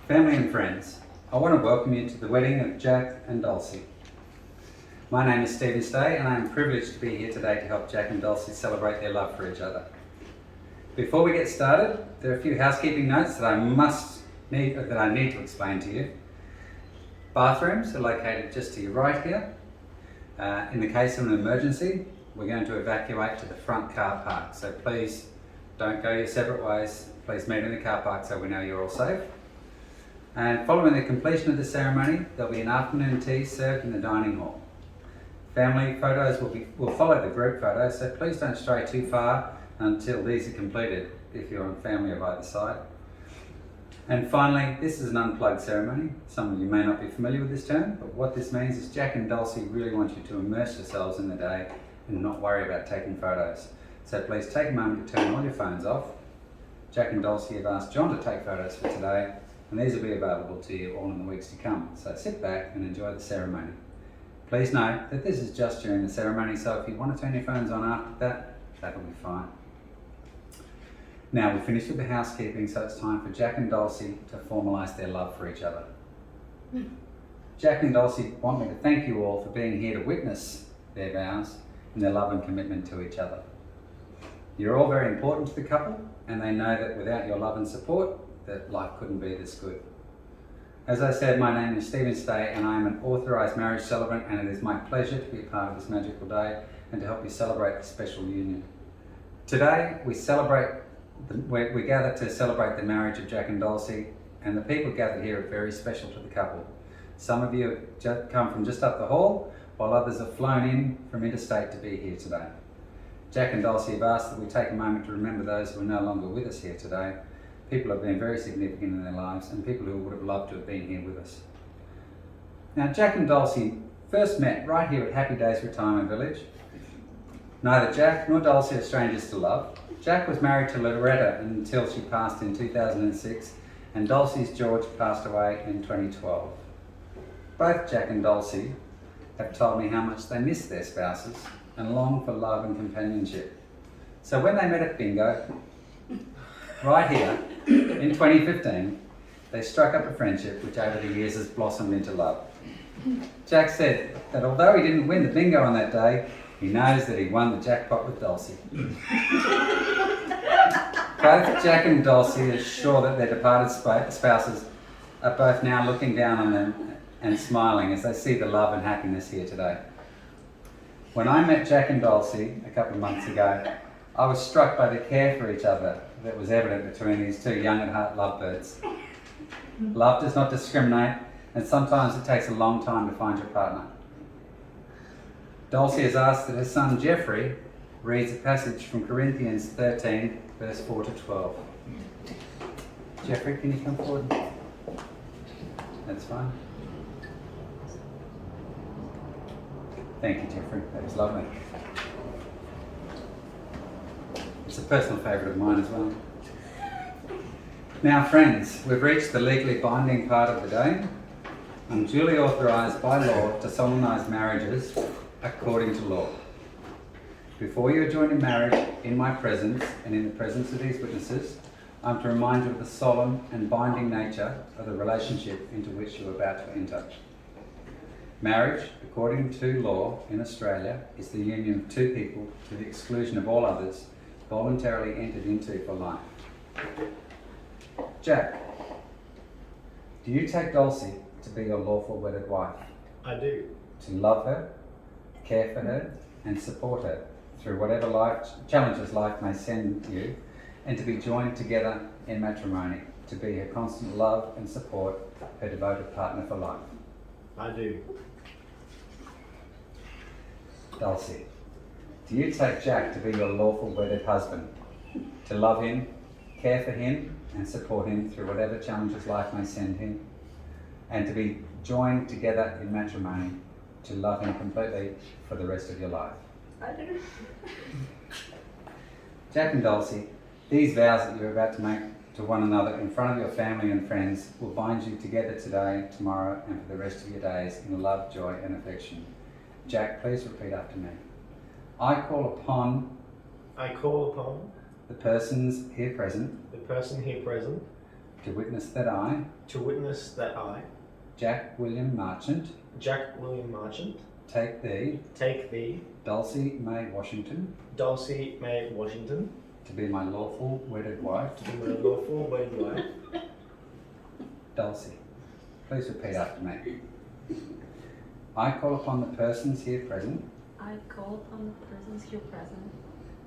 Family and friends, I want to welcome you to the wedding of Jack and Dulcie. My name is Stephen Stay and I am privileged to be here today to help Jack and Dulcie celebrate their love for each other. Before we get started, there are a few housekeeping notes that I need to explain to you. Bathrooms are located just to your right here. In the case of an emergency, we're going to evacuate to the front car park, so please don't go your separate ways. Please meet in the car park so we know you're all safe. And following the completion of the ceremony, there'll be an afternoon tea served in the dining hall. Family photos will follow the group photos, so please don't stray too far until these are completed if you're on family of either side. And finally, this is an unplugged ceremony. Some of you may not be familiar with this term, but what this means is Jack and Dulcie really want you to immerse yourselves in the day and not worry about taking photos. So please take a moment to turn all your phones off. Jack and Dulcie have asked John to take photos for today, and these will be available to you all in the weeks to come. So sit back and enjoy the ceremony. Please note that this is just during the ceremony, so if you want to turn your phones on after that, that'll be fine. Now we've finished with the housekeeping, so it's time for Jack and Dulcie to formalise their love for each other. Jack and Dulcie want me to thank you all for being here to witness their vows and their love and commitment to each other. You're all very important to the couple, and they know that without your love and support, that life couldn't be this good. As I said, my name is Stephen Stay and I am an authorised marriage celebrant, and it is my pleasure to be a part of this magical day and to help you celebrate this special union. Today we gather to celebrate the marriage of Jack and Dulcie, and the people gathered here are very special to the couple. Some of you have come from just up the hall, while others have flown in from interstate to be here today. Jack and Dulcie have asked that we take a moment to remember those who are no longer with us here today. People have been very significant in their lives and people who would have loved to have been here with us. Now, Jack and Dulcie first met right here at Happy Days Retirement Village. Neither Jack nor Dulcie are strangers to love. Jack was married to Loretta until she passed in 2006, and Dulcie's George passed away in 2012. Both Jack and Dulcie have told me how much they miss their spouses and long for love and companionship. So when they met at bingo, right here, in 2015, they struck up a friendship which over the years has blossomed into love. Jack said that although he didn't win the bingo on that day, he knows that he won the jackpot with Dulcie. Both Jack and Dulcie are sure that their departed spouses are both now looking down on them and smiling as they see the love and happiness here today. When I met Jack and Dulcie a couple of months ago, I was struck by the care for each other that was evident between these two young at heart lovebirds. Love does not discriminate, and sometimes it takes a long time to find your partner. Dulcie has asked that her son Jeffrey reads a passage from Corinthians 13, verse 4 to 12. Jeffrey, can you come forward? That's fine. Thank you, Jeffrey. That was lovely. It's a personal favourite of mine as well. Now, friends, we've reached the legally binding part of the day. I'm duly authorised by law to solemnise marriages according to law. Before you are joined in marriage in my presence and in the presence of these witnesses, I'm to remind you of the solemn and binding nature of the relationship into which you are about to enter. Marriage, according to law in Australia, is the union of two people to the exclusion of all others, voluntarily entered into for life. Jack, do you take Dulcie to be your lawful wedded wife? I do. To love her, care for her, and support her through whatever challenges life may send you, and to be joined together in matrimony, to be her constant love and support, her devoted partner for life? I do. Dulcie, do you take Jack to be your lawful wedded husband, to love him, care for him, and support him through whatever challenges life may send him, and to be joined together in matrimony, to love him completely for the rest of your life? I do. Jack and Dulcie, these vows that you're about to make to one another in front of your family and friends will bind you together today, tomorrow, and for the rest of your days in love, joy, and affection. Jack, please repeat after me. I call upon the the persons here present person here present to witness that I, Jack William Marchant, take thee, Dulcie May Washington, to be my lawful wedded wife. Dulcie, please repeat after me. I call upon the persons here present I call upon the persons here present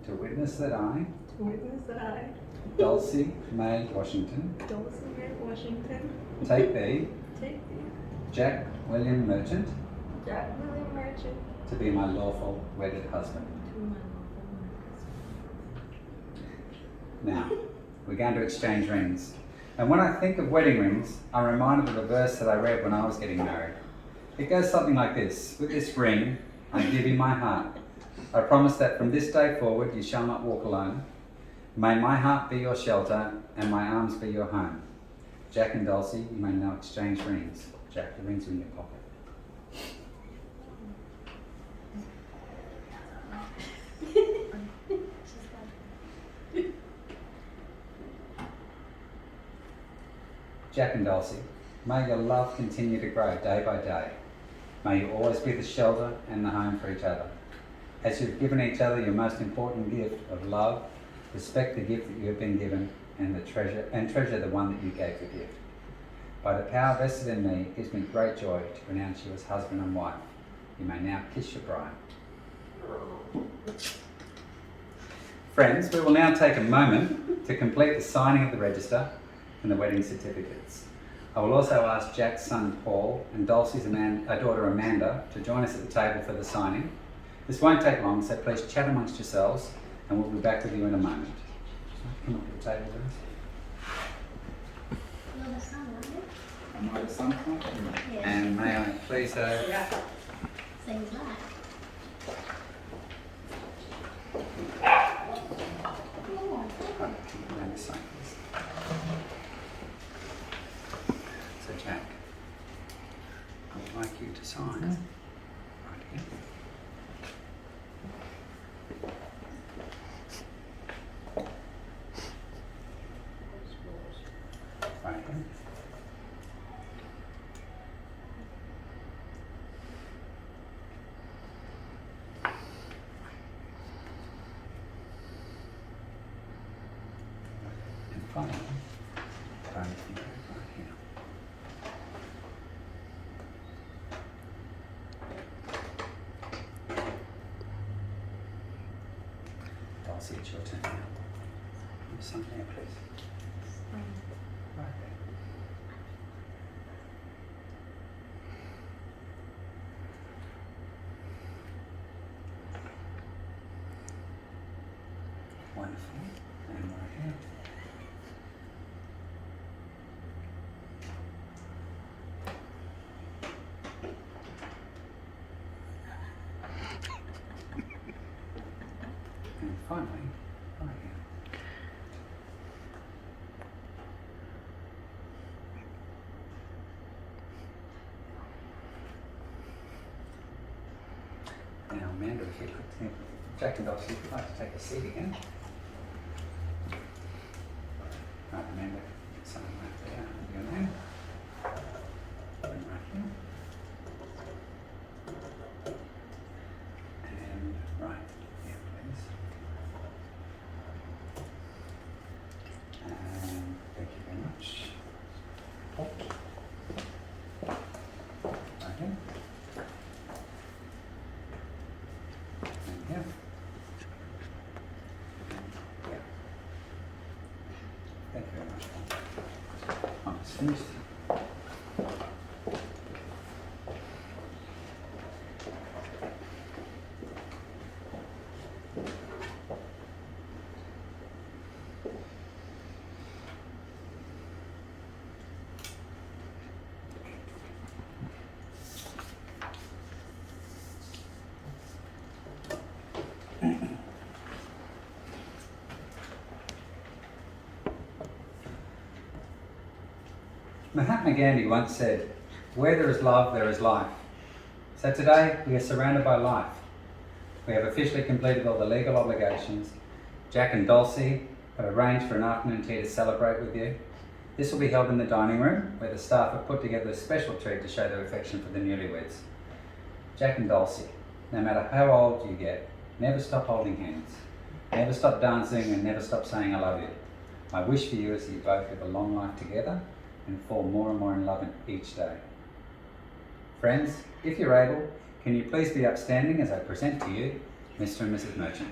to witness that I, to witness that I, Dulcie May Washington, Dulcie May Washington, take thee, take thee, Jack William Merchant, Jack William Merchant, to be my lawful wedded husband. to my lawful wedded Now, we're going to exchange rings. And when I think of wedding rings, I'm reminded of a verse that I read when I was getting married. It goes something like this: with this ring, I give you my heart. I promise that from this day forward you shall not walk alone. May my heart be your shelter and my arms be your home. Jack and Dulcie, you may now exchange rings. Jack, the rings are in your pocket. Jack and Dulcie, may your love continue to grow day by day. May you always be the shelter and the home for each other. As you've given each other your most important gift of love, respect the gift that you have been given and treasure the one that you gave the gift. By the power vested in me, it gives me great joy to pronounce you as husband and wife. You may now kiss your bride. Friends, we will now take a moment to complete the signing of the register and the wedding certificates. I will also ask Jack's son Paul and Dulcie's daughter Amanda to join us at the table for the signing. This won't take long, so please chat amongst yourselves and we'll be back with you in a moment. Come up to the table, guys. You're the son, aren't you? Am I the son? Yeah. And may I please have Same as that. Amanda sign, please. So Jack, I would like you to sign right here. Right here. And finally, right here. Dulcie, it's your turn now. Sign there, please. Right there. Wonderful. And right here. And finally, right here. Now, Amanda, if you could, Jack and Dulcie, if you'd like to take a seat again. Right, Amanda, sign right there, your name. And right here. And right here, please. And thank you very much. Right here. And here. Yeah. Thank you very much. Almost finished. Mahatma Gandhi once said, "Where there is love, there is life." So today, we are surrounded by life. We have officially completed all the legal obligations. Jack and Dulcie have arranged for an afternoon tea to celebrate with you. This will be held in the dining room, where the staff have put together a special treat to show their affection for the newlyweds. Jack and Dulcie, no matter how old you get, never stop holding hands. Never stop dancing and never stop saying I love you. My wish for you is that you both live a long life together and fall more and more in love each day. Friends, if you're able, can you please be upstanding as I present to you Mr. and Mrs. Merchant.